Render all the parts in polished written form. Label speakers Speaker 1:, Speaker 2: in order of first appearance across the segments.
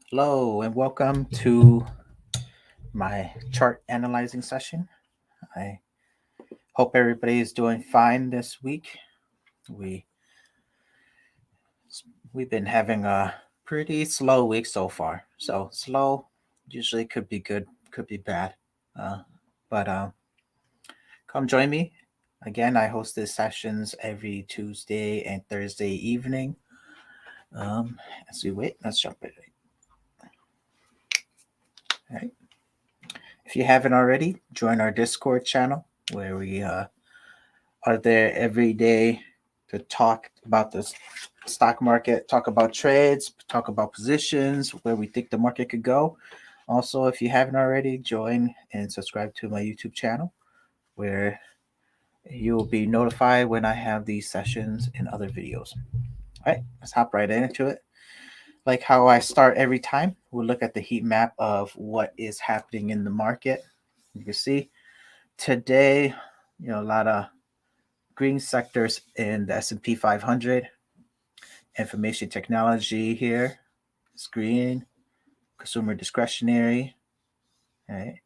Speaker 1: Hello and welcome to my chart analyzing session. I hope everybody is doing fine this week. We we've been having a pretty slow week so far. So slow usually could be good, could be bad. Uh, but come join me. Again, I host these sessions every Tuesday and Thursday evening. As we wait, let's jump in. All right. If you haven't already, join our Discord channel where we are there every day to talk about the stock market, talk about trades, talk about positions, where we think the market could go. Also, if you haven't already, join and subscribe to my YouTube channel where you'll be notified when I have these sessions and other videos. All right, let's hop right into it. Like how I start every time, we'll look at the heat map of what is happening in the market. You can see today, a lot of green sectors in the S&P 500. Information technology here is green. Consumer discretionary, right?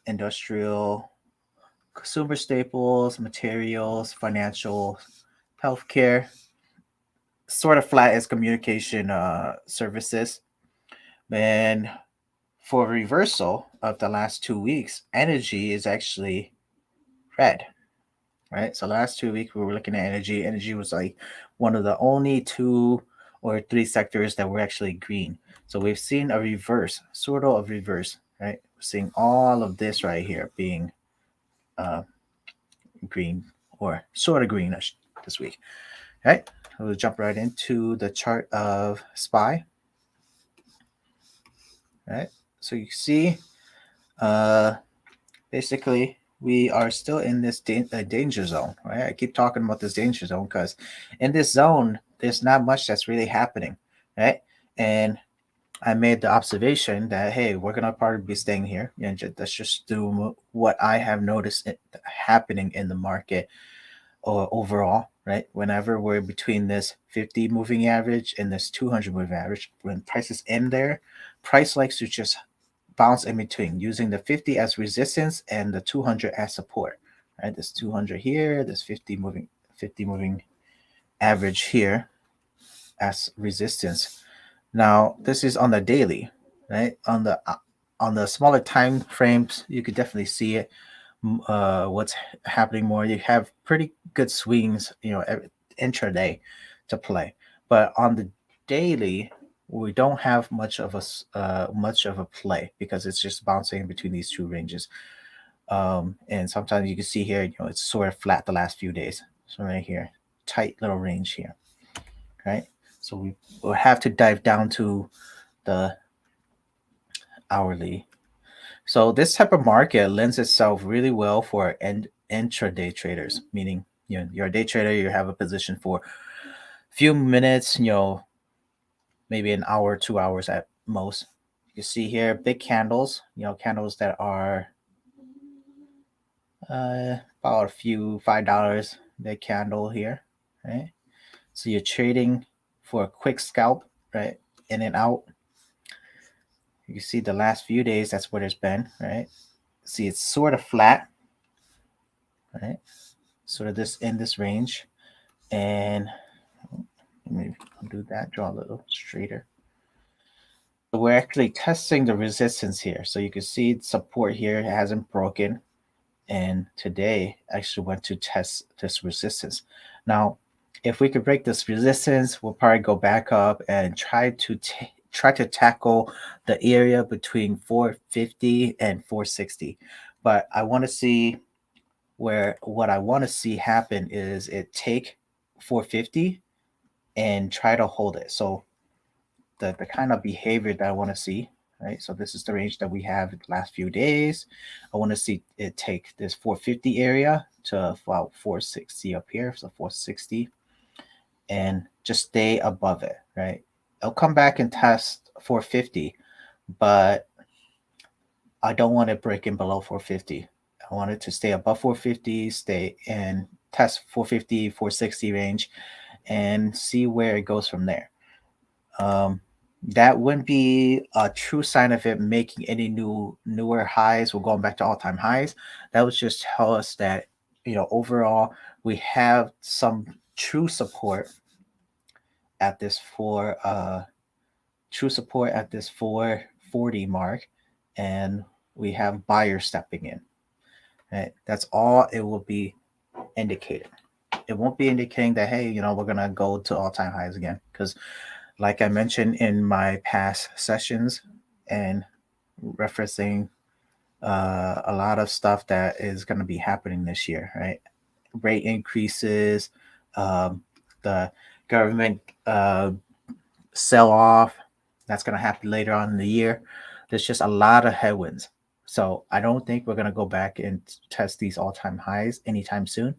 Speaker 1: Industrial, consumer staples, materials, financial, healthcare. Sort of flat as communication services. And for reversal of the last 2 weeks, energy is actually red, right? So last 2 weeks we were looking at energy. Energy was like one of the only 2 or 3 sectors that were actually green. So we've seen a reverse, sort of a reverse, right? We're seeing all of this right here being uh, green or sort of greenish this week. All right, we'll jump right into the chart of SPY. All right, so you see, uh, basically we are still in this danger zone, right? I keep talking about this danger zone because in this zone, there's not much that's really happening, right? And I made the observation that, hey, we're going to probably be staying here. And let's just do what I have noticed happening in the market or overall, right? Whenever we're between this 50 moving average and this 200 moving average, when prices end there, price likes to just bounce in between using the 50 as resistance and the 200 as support, right? This 200 here, this 50 moving average here as resistance. Now, this is on the daily, right? On the smaller time frames, you could definitely see it. What's happening more? You have pretty good swings, intraday to play, but on the daily, we don't have much of a play because it's just bouncing between these two ranges. And sometimes you can see here, it's sort of flat the last few days. So right here, tight little range here, right? So we will have to dive down to the hourly. So this type of market lends itself really well for intraday traders, meaning you're a day trader, you have a position for a few minutes, maybe an hour, 2 hours at most. You see here big candles, candles that are about a few $5 big candle here, right? So you're trading for a quick scalp, right? In and out. You see the last few days, that's what it's been, right? See, it's sort of flat, right? Sort of this in this range. And let me do that, draw a little straighter. So we're actually testing the resistance here. So you can see support here, it hasn't broken. And today actually went to test this resistance. Now, if we could break this resistance, we'll probably go back up and try to tackle the area between 450 and 460. But I want to see where what I want to see happen is it take 450 and try to hold it. So the kind of behavior that I want to see, right? So this is the range that we have in the last few days. I want to see it take this 450 area to about 460 up here, so 460, and just stay above it, right? I'll come back and test 450, but I don't want it breaking below 450. I want it to stay above 450, stay and test 450, 460 range, and see where it goes from there. Um, that wouldn't be a true sign of it making any newer highs or going back to all-time highs. That would just tell us that, overall we have some true support at this four true support at this 440 mark, and we have buyers stepping in. Right? That's all it will be indicating. It won't be indicating that, hey, we're gonna go to all-time highs again, because like I mentioned in my past sessions and referencing a lot of stuff that is going to be happening this year, right? Rate increases, um, the government sell off that's going to happen later on in the year. There's just a lot of headwinds. So I don't think we're going to go back and test these all-time highs anytime soon.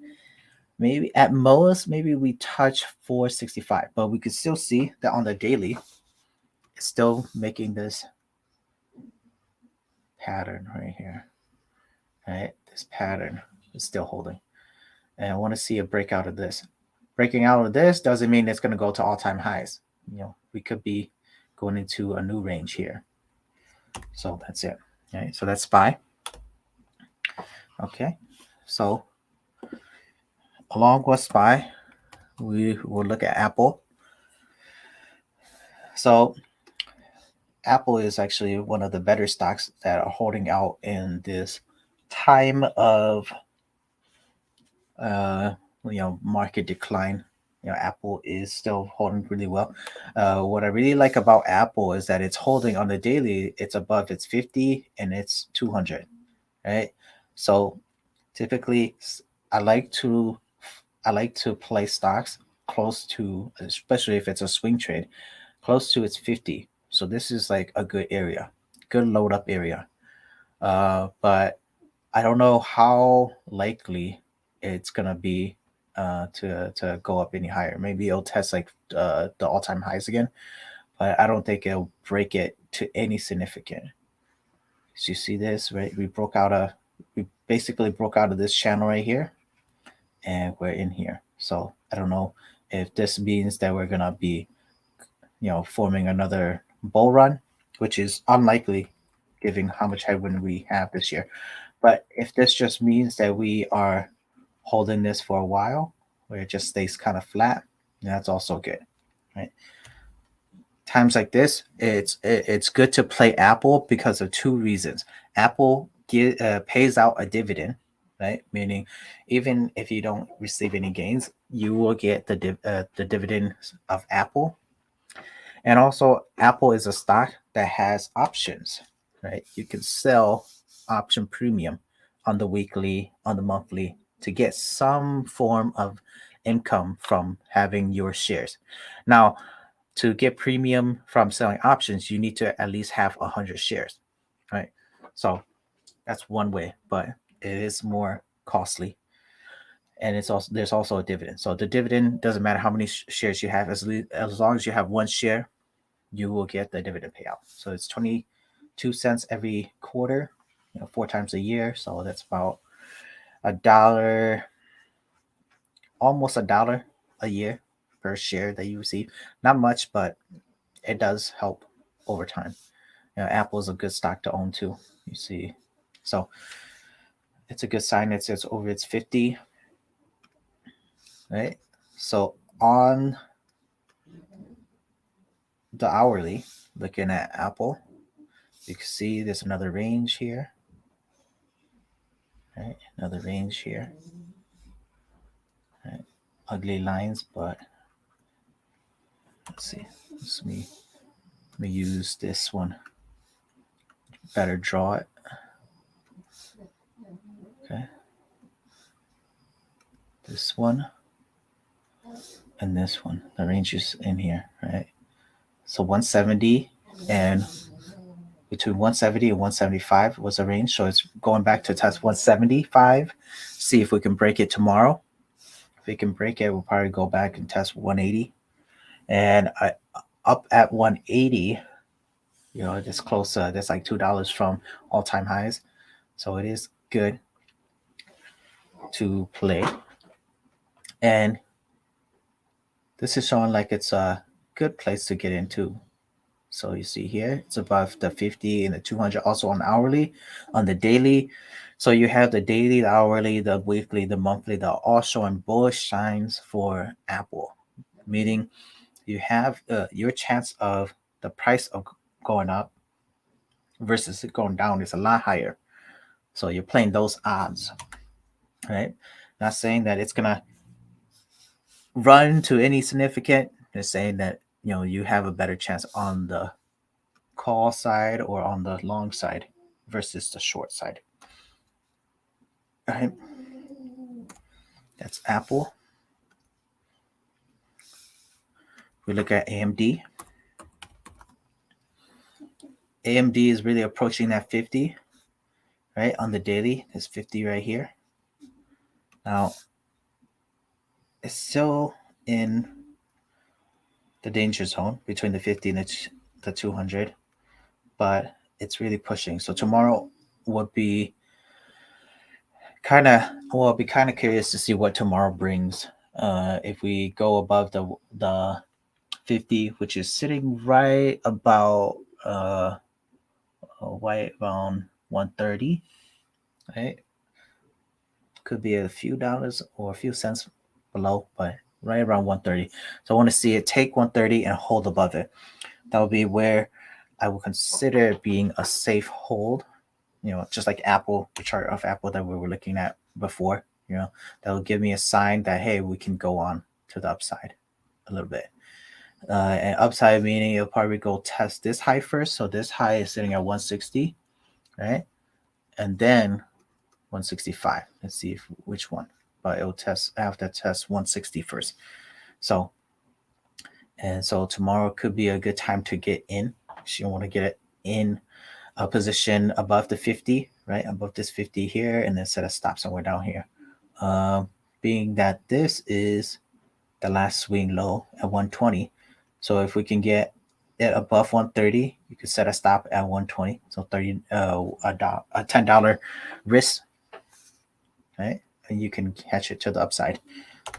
Speaker 1: Maybe at most, maybe we touch 465, but we could still see that on the daily, it's still making this pattern right here. Right? This pattern is still holding. And I want to see a breakout of this. Breaking out of this doesn't mean it's going to go to all-time highs. We could be going into a new range here. So that's it. Okay, so that's SPY. Okay, so along with SPY, we will look at Apple. So Apple is actually one of the better stocks that are holding out in this time of market decline. Apple is still holding really well. What I really like about Apple is that it's holding on the daily. It's above its 50 and it's 200, right? So typically, I like to play stocks close to, especially if it's a swing trade, close to its 50. So this is like a good area, good load up area. But I don't know how likely it's gonna be to go up any higher. Maybe it'll test like the all time highs again, but I don't think it'll break it to any significant. So you see this, right? We basically broke out of this channel right here, and we're in here. So I don't know if this means that we're gonna be, forming another bull run, which is unlikely given how much headwind we have this year. But if this just means that we are holding this for a while, where it just stays kind of flat, that's also good, right? Times like this, it's good to play Apple because of two reasons. Apple pays out a dividend, right? Meaning, even if you don't receive any gains, you will get the dividends of Apple. And also, Apple is a stock that has options, right? You can sell option premium on the weekly, on the monthly to get some form of income from having your shares. Now, to get premium from selling options, you need to at least have 100 shares, right? So that's one way, but it is more costly. And there's also a dividend. So the dividend doesn't matter how many shares you have, as long as you have one share, you will get the dividend payout. So it's 22 cents every quarter, 4 times a year. So that's about $1, almost $1 a year per share that you receive. Not much, but it does help over time. Apple is a good stock to own too. You see, so it's a good sign. It's over its 50, right? So on the hourly, looking at Apple, you can see there's another range here, right? Another range here, right? Ugly lines, but let's see. Let me use this one. Better draw it. Okay. This one and this one. The range is in here, right? So 170 and between 170 and 175 was the range. So it's going back to test 175. See if we can break it tomorrow. If we can break it, we'll probably go back and test 180. And up at 180, it's close. That's like $2 from all-time highs. So it is good to play. And this is showing like it's a good place to get into. So you see here, it's above the 50 and the 200, also on hourly, on the daily. So you have the daily, the hourly, the weekly, the monthly, they're all showing bullish signs for Apple, meaning you have your chance of the price of going up versus it going down is a lot higher. So you're playing those odds, right? Not saying that it's gonna run to any significant. Just saying that you have a better chance on the call side or on the long side versus the short side. All right, that's Apple. We look at AMD. AMD is really approaching that 50, right? On the daily, it's 50 right here. Now, it's still in the danger zone between the 50 and the 200, but it's really pushing. So tomorrow would be I'll be kind of curious to see what tomorrow brings. If we go above the 50, which is sitting right about right around 130, right? Could be a few dollars or a few cents below, but right around 130. So I want to see it take 130 and hold above it. That would be where I would consider it being a safe hold. Just like Apple, the chart of Apple that we were looking at before. That will give me a sign that hey, we can go on to the upside a little bit. And upside meaning it'll probably go test this high first. So this high is sitting at 160, right? And then 165. Let's see which one. But it'll test after test 160 first. So tomorrow could be a good time to get in. You want to get it in a position above the 50, right? Above this 50 here, and then set a stop somewhere down here. Being that this is the last swing low at 120. So if we can get it above 130, you could set a stop at 120. So a $10 risk, right? And you can catch it to the upside.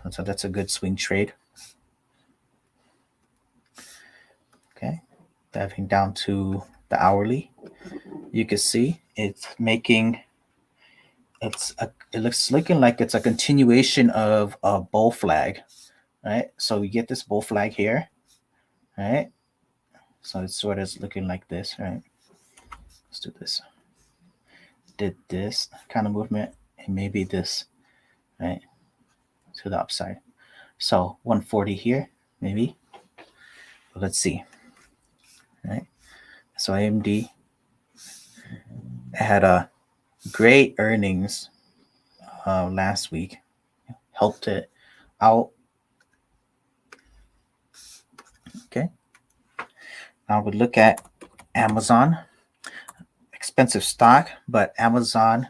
Speaker 1: And so that's a good swing trade. Okay, diving down to the hourly, you can see it's making it looks looking like it's a continuation of a bull flag, right? So we get this bull flag here, right? So it's sort of looking like this, right? Let's do this. Did this kind of movement and maybe this, right? To the upside. So 140 here, maybe. Let's see. Right. So AMD had a great earnings last week, helped it out. Okay. Now we look at Amazon. Expensive stock, but Amazon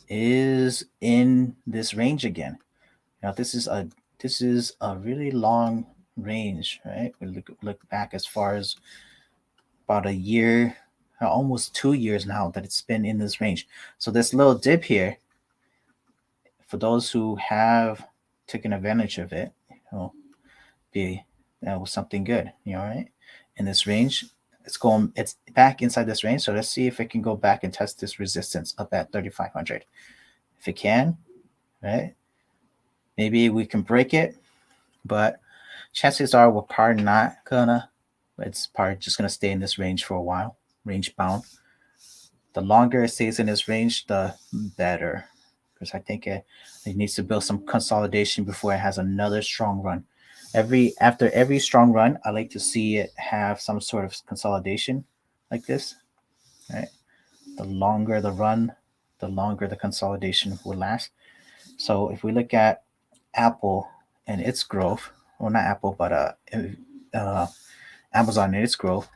Speaker 1: is in this range again. Now this is a really long range, right? We look back as far as about a year, almost 2 years now that it's been in this range. So this little dip here, for those who have taken advantage of it, that was something good, right? In this range, it's back inside this range. So let's see if it can go back and test this resistance up at 3,500. If it can, right? Maybe we can break it, but chances are we're probably not gonna. It's probably just gonna stay in this range for a while, range bound. The longer it stays in this range, the better, because I think it needs to build some consolidation before it has another strong run. After every strong run, I like to see it have some sort of consolidation like this, right? The longer the run, the longer the consolidation will last. So if we look at Apple and its growth, well, not Apple, but Amazon and its growth,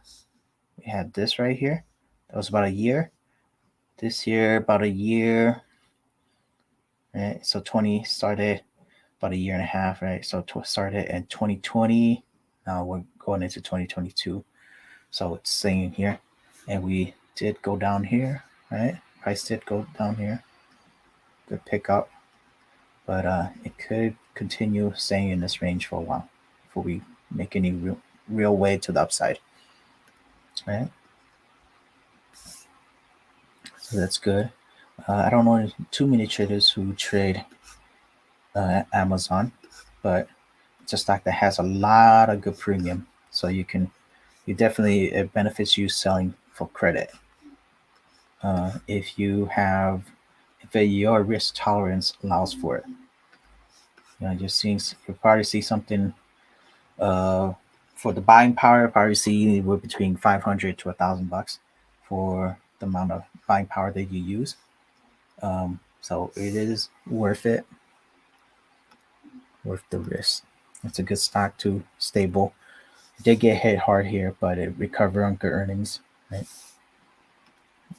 Speaker 1: we had this right here. That was about a year. This year, about a year. Right? So 20 started about a year and a half, right? So started in 2020. Now we're going into 2022. So it's saying here, and we did go down here, right? Price did go down here. Good pickup, but it could continue staying in this range for a while before we make any real way to the upside. right? So that's good. I don't know too many traders who trade Amazon, but it's a stock that has a lot of good premium. So you definitely, it benefits you selling for credit. If you have, if your risk tolerance allows for it, you'll probably see something uh, for the buying power. Probably see we're between 500 to $1,000 for the amount of buying power that you use. So it is worth it, worth the risk. It's a good stock too, stable. It did get hit hard here, but it recovered on good earnings. Right?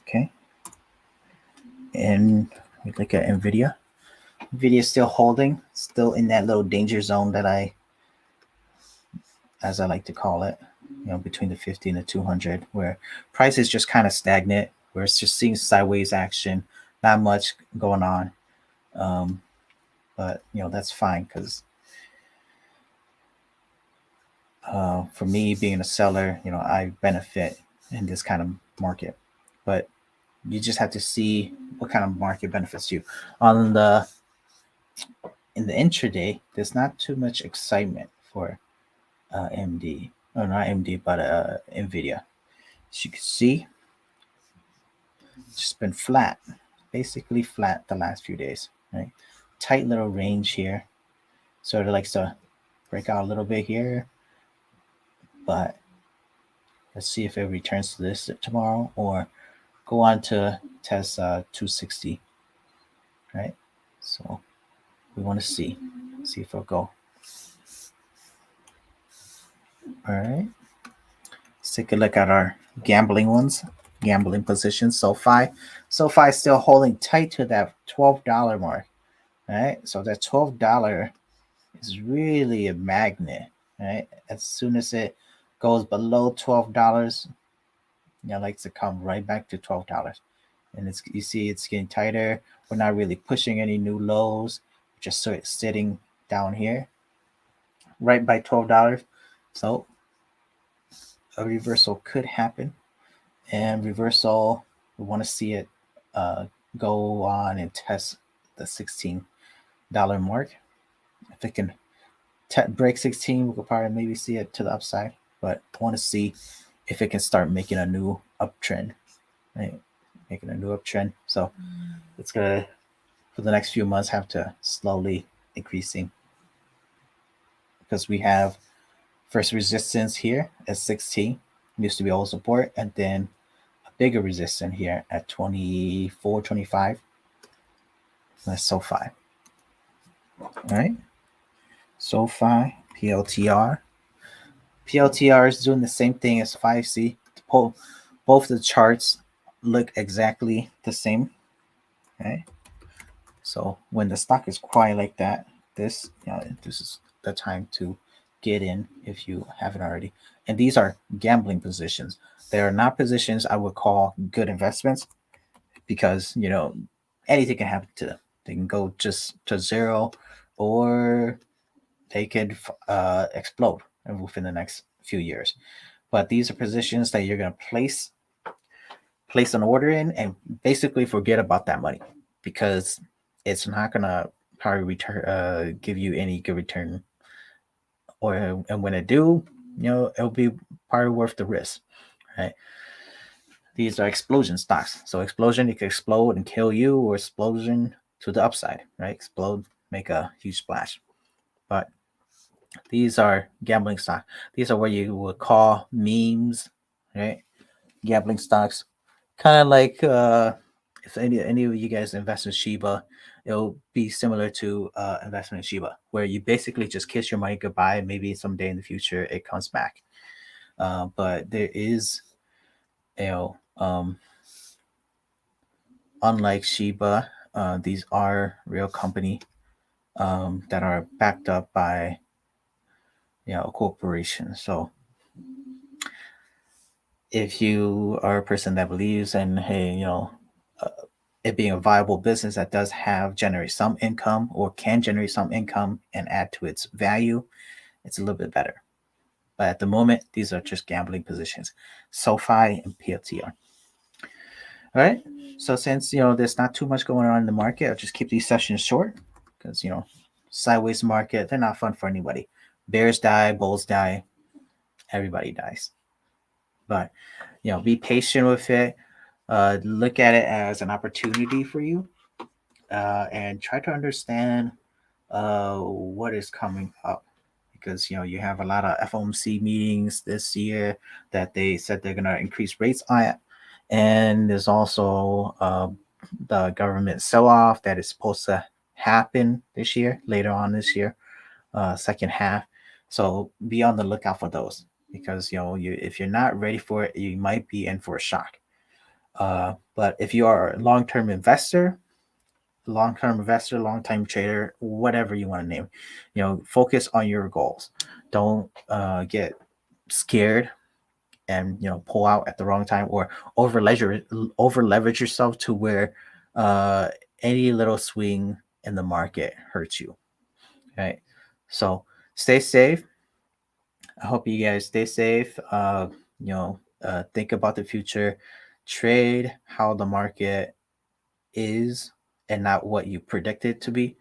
Speaker 1: Okay. And we look at Nvidia. Nvidia is still holding, still in that little danger zone that as I like to call it, between the 50 and the 200, where price is just kind of stagnant, where it's just seeing sideways action, not much going on. Um, but that's fine because for me being a seller, I benefit in this kind of market. But you just have to see what kind of market benefits you. On the In the intraday, there's not too much excitement for MD, or not MD, but Nvidia. As you can see, it's just been flat, basically flat the last few days. Right, tight little range here. Sort of likes to break out a little bit here, but let's see if it returns to this tomorrow or go on to test 260. Right, so we want to see if it'll go. All right. Let's take a look at our gambling positions. SoFi is still holding tight to that $12 mark. Right. So that $12 is really a magnet. Right. As soon as it goes below $12, likes to come right back to $12. And you see it's getting tighter. We're not really pushing any new lows. We're just sort of sitting down here, right by $12. So a reversal could happen. And reversal, we want to see it uh, go on and test the $16 mark. If it can break 16, we could probably maybe see it to the upside. But I want to see if it can start making a new uptrend, right? Making a new uptrend. So it's gonna, for the next few months, have to slowly increasing, because we have first resistance here at 16, used to be all support, and then a bigger resistance here at 24, 25. That's SoFi. All right. SoFi, PLTR. PLTR is doing the same thing as 5C. Both the charts look exactly the same. Okay. So when the stock is quiet like that, this is the time to get in if you haven't already. And these are gambling positions. They are not positions I would call good investments, because anything can happen to them. They can go just to zero, or they could explode within the next few years. But these are positions that you're going to place an order in and basically forget about that money, because it's not going to probably give you any good return, and when it do, it'll be probably worth the risk, right? These are explosion stocks. So explosion, it can explode and kill you, or explosion to the upside, right? Explode, make a huge splash. But these are gambling stocks. These are what you would call memes, right? Gambling stocks. Kind of like if any of you guys invest in Shiba, it'll be similar to investment in Shiba, where you basically just kiss your money goodbye. Maybe someday in the future it comes back. But there is, you know, um, unlike Shiba, these are real company that are backed up by a corporation. So if you are a person that believes in, hey, uh, it being a viable business that does generate some income, or can generate some income and add to its value, it's a little bit better. But at the moment, these are just gambling positions. SoFi and PLTR. All right. So since there's not too much going on in the market, I'll just keep these sessions short because sideways market, they're not fun for anybody. Bears die, bulls die, everybody dies. But be patient with it. Look at it as an opportunity for you, and try to understand what is coming up, because you have a lot of FOMC meetings this year that they said they're gonna increase rates on, and there's also the government sell-off that is supposed to happen this year, later on this year, second half. So be on the lookout for those, because if you're not ready for it, you might be in for a shock. But if you are a long-term investor, long-time trader, whatever you want to name, focus on your goals. Don't get scared and pull out at the wrong time, or over leverage yourself to where any little swing in the market hurts you. Okay, so stay safe. I hope you guys stay safe. Think about the future. Trade how the market is and not what you predict it to be.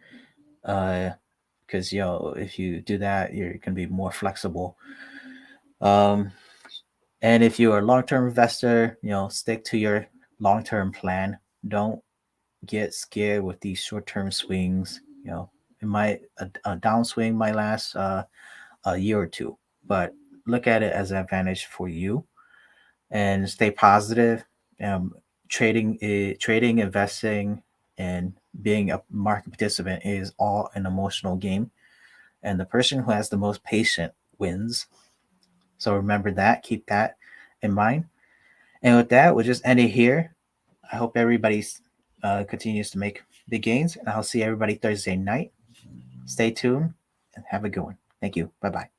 Speaker 1: Because if you do that, you're gonna be more flexible. And if you're a long-term investor, stick to your long-term plan. Don't get scared with these short-term swings. It might a downswing might last a year or two, but look at it as an advantage for you, and stay positive. Um, trading, investing, and being a market participant is all an emotional game, and the person who has the most patience wins. So remember that. Keep that in mind. And with that, we'll just end it here. I hope everybody continues to make big gains, and I'll see everybody Thursday night. Stay tuned and have a good one. Thank you. Bye bye.